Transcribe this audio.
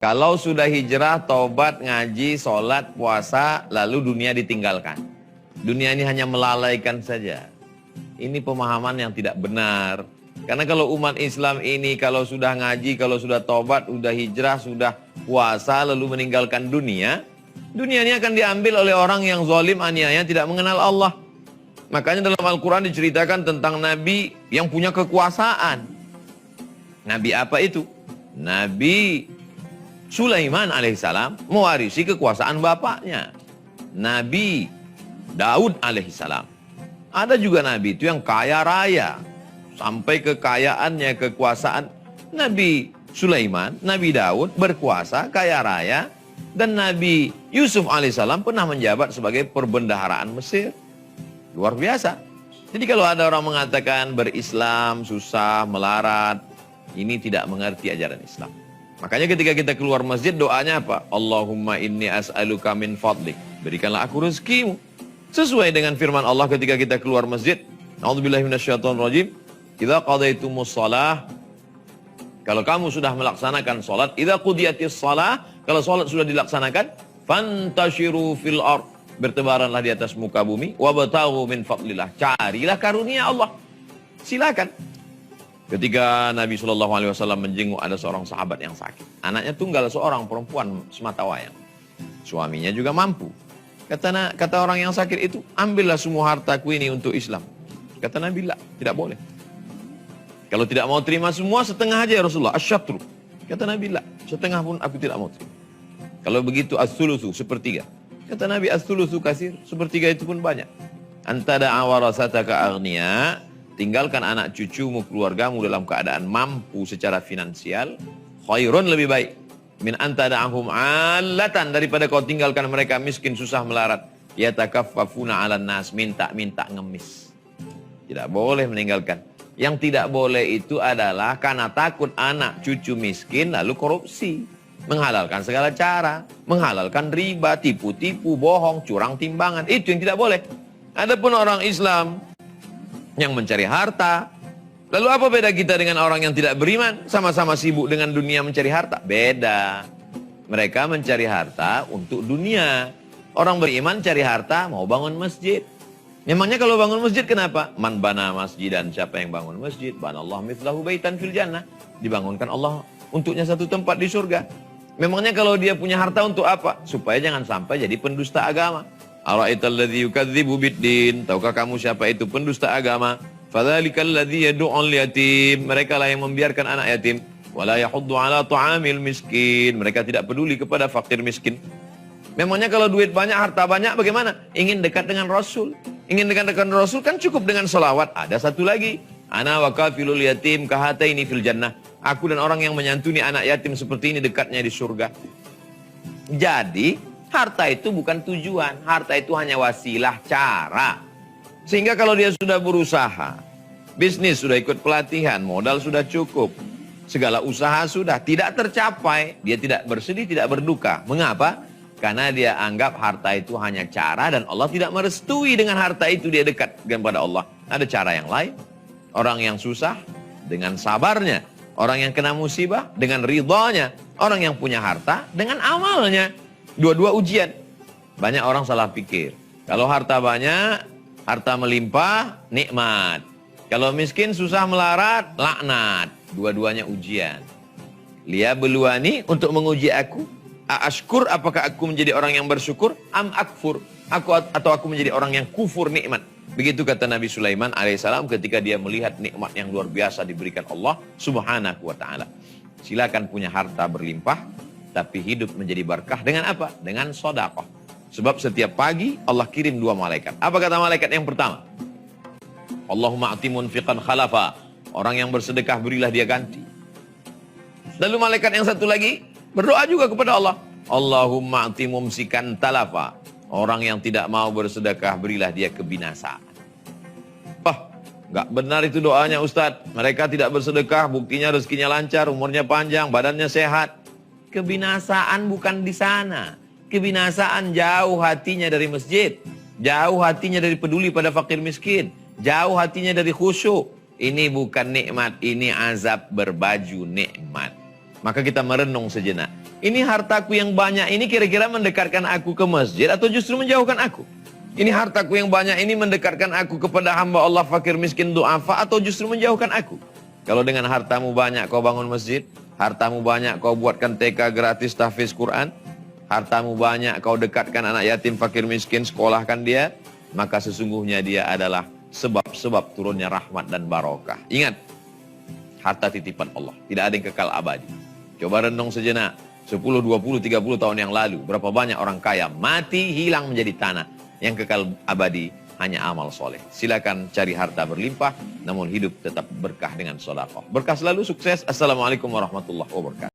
Kalau sudah hijrah, tobat, ngaji, sholat, puasa, lalu dunia ditinggalkan. Dunia ini hanya melalaikan saja. Ini pemahaman yang tidak benar. Karena kalau umat Islam ini, kalau sudah ngaji, kalau sudah tobat, sudah hijrah, sudah puasa, lalu meninggalkan dunia, dunia ini akan diambil oleh orang yang zalim, aniaya, tidak mengenal Allah. Makanya dalam Al-Quran diceritakan tentang Nabi yang punya kekuasaan. Nabi apa itu? Nabi Sulaiman alaihissalam mewarisi kekuasaan bapaknya. Nabi Daud alaihissalam. Ada juga Nabi itu yang kaya raya. Sampai kekayaannya, kekuasaan. Nabi Sulaiman, Nabi Daud berkuasa, kaya raya. Dan Nabi Yusuf alaihissalam pernah menjabat sebagai perbendaharaan Mesir. Luar biasa. Jadi kalau ada orang mengatakan berislam, susah, melarat, ini tidak mengerti ajaran Islam. Makanya ketika kita keluar masjid, doanya apa? Allahumma inni as'aluka min fadlik. Berikanlah aku rezekimu. Sesuai dengan firman Allah ketika kita keluar masjid. A'udzubillahi minasyaitonirrajim. Idza qadaitumus shalah. Kalau kamu sudah melaksanakan salat, idza qudiyatis shalah, kalau salat sudah dilaksanakan, fantashiru fil ard. Bertebaranlah di atas muka bumi, wabtaghu min fadlillah. Carilah karunia Allah. Silakan. Ketika Nabi SAW menjenguk ada seorang sahabat yang sakit. Anaknya tunggal seorang perempuan semata wayang. Suaminya juga mampu. Kata orang yang sakit itu, ambillah semua hartaku ini untuk Islam. Kata Nabi, tidak boleh. Kalau tidak mau terima semua, setengah aja ya Rasulullah. Asyatru. Kata Nabi, setengah pun aku tidak mau terima. Kalau begitu, as-sulusu, sepertiga. Kata Nabi, as-sulusu kasir, sepertiga itu pun banyak. Antada awarasataka aghniya. Tinggalkan anak cucumu, keluargamu dalam keadaan mampu secara finansial. Khairun, lebih baik. Min anta da'ahum alatan, daripada kau tinggalkan mereka miskin, susah, melarat. Yatakaffafuna 'alan nas, minta ngemis. Tidak boleh meninggalkan. Yang tidak boleh itu adalah karena takut anak cucu miskin lalu korupsi. Menghalalkan segala cara. Menghalalkan riba, tipu-tipu, bohong, curang timbangan. Itu yang tidak boleh. Adapun orang Islam yang mencari harta. Lalu apa beda kita dengan orang yang tidak beriman? Sama-sama sibuk dengan dunia mencari harta. Beda. Mereka mencari harta untuk dunia. Orang beriman cari harta mau bangun masjid. Memangnya kalau bangun masjid kenapa? Man bana masjidan, siapa yang bangun masjid? Banallahu mithlahu baitan fil jannah. Dibangunkan Allah untuknya satu tempat di surga. Memangnya kalau dia punya harta untuk apa? Supaya jangan sampai jadi pendusta agama. Ara'aital ladzi yukadzibu biddin. Tahukah kamu siapa itu pendusta agama? Fadzalikal ladzi yad'ul yatim. Mereka lah yang membiarkan anak yatim. Wala yahuddu 'ala ta'amil miskin. Mereka tidak peduli kepada fakir miskin. Memangnya kalau duit banyak, harta banyak bagaimana? Ingin dekat dengan Rasul. Ingin dekat dengan Rasul kan cukup dengan selawat. Ada satu lagi. Ana wa kafilul yatim kahataini fil jannah. Aku dan orang yang menyantuni anak yatim seperti ini dekatnya di surga. Jadi harta itu bukan tujuan, harta itu hanya wasilah, cara. Sehingga kalau dia sudah berusaha, bisnis sudah ikut pelatihan, modal sudah cukup, segala usaha sudah tidak tercapai, dia tidak bersedih, tidak berduka. Mengapa? Karena dia anggap harta itu hanya cara dan Allah tidak merestui dengan harta itu dia dekat kepada Allah. Ada cara yang lain. Orang yang susah dengan sabarnya, orang yang kena musibah dengan ridhanya, orang yang punya harta dengan amalnya. Dua-dua ujian. Banyak orang salah pikir. Kalau harta banyak, harta melimpah, nikmat. Kalau miskin, susah, melarat, laknat. Dua-duanya ujian. Liyabluwani, untuk menguji aku. Ashkur, apakah aku menjadi orang yang bersyukur? Am akfur, atau aku menjadi orang yang kufur nikmat. Begitu kata Nabi Sulaiman alaihissalam ketika dia melihat nikmat yang luar biasa diberikan Allah subhanahu wa ta'ala. Silakan punya harta berlimpah, tapi hidup menjadi berkah dengan apa? Dengan sedekah. Sebab setiap pagi Allah kirim 2 malaikat. Apa kata malaikat yang pertama? Allahumma a'ti munfiqan khalafa. Orang yang bersedekah berilah dia ganti. Lalu malaikat yang satu lagi berdoa juga kepada Allah. Allahumma a'ti mumsikan talafa. Orang yang tidak mau bersedekah berilah dia kebinasaan. Nggak benar itu doanya Ustadz. Mereka tidak bersedekah, buktinya rezekinya lancar, umurnya panjang, badannya sehat. Kebinasaan bukan di sana. Kebinasaan jauh hatinya dari masjid. Jauh hatinya dari peduli pada fakir miskin. Jauh hatinya dari khusyuk. Ini bukan nikmat, ini azab berbaju nikmat. Maka kita merenung sejenak. Ini hartaku yang banyak ini kira-kira mendekatkan aku ke masjid atau justru menjauhkan aku? Ini hartaku yang banyak ini mendekatkan aku kepada hamba Allah fakir miskin du'afa atau justru menjauhkan aku? Kalau dengan hartamu banyak kau bangun masjid, hartamu banyak kau buatkan TK gratis tahfiz Quran, hartamu banyak kau dekatkan anak yatim fakir miskin, sekolahkan dia, maka sesungguhnya dia adalah sebab-sebab turunnya rahmat dan barokah. Ingat, harta titipan Allah, tidak ada yang kekal abadi. Coba renung sejenak. 10, 20, 30 tahun yang lalu, berapa banyak orang kaya mati hilang menjadi tanah. Yang kekal abadi hanya amal soleh. Silakan cari harta berlimpah, namun hidup tetap berkah dengan sedekah. Berkah selalu, sukses. Assalamualaikum warahmatullahi wabarakatuh.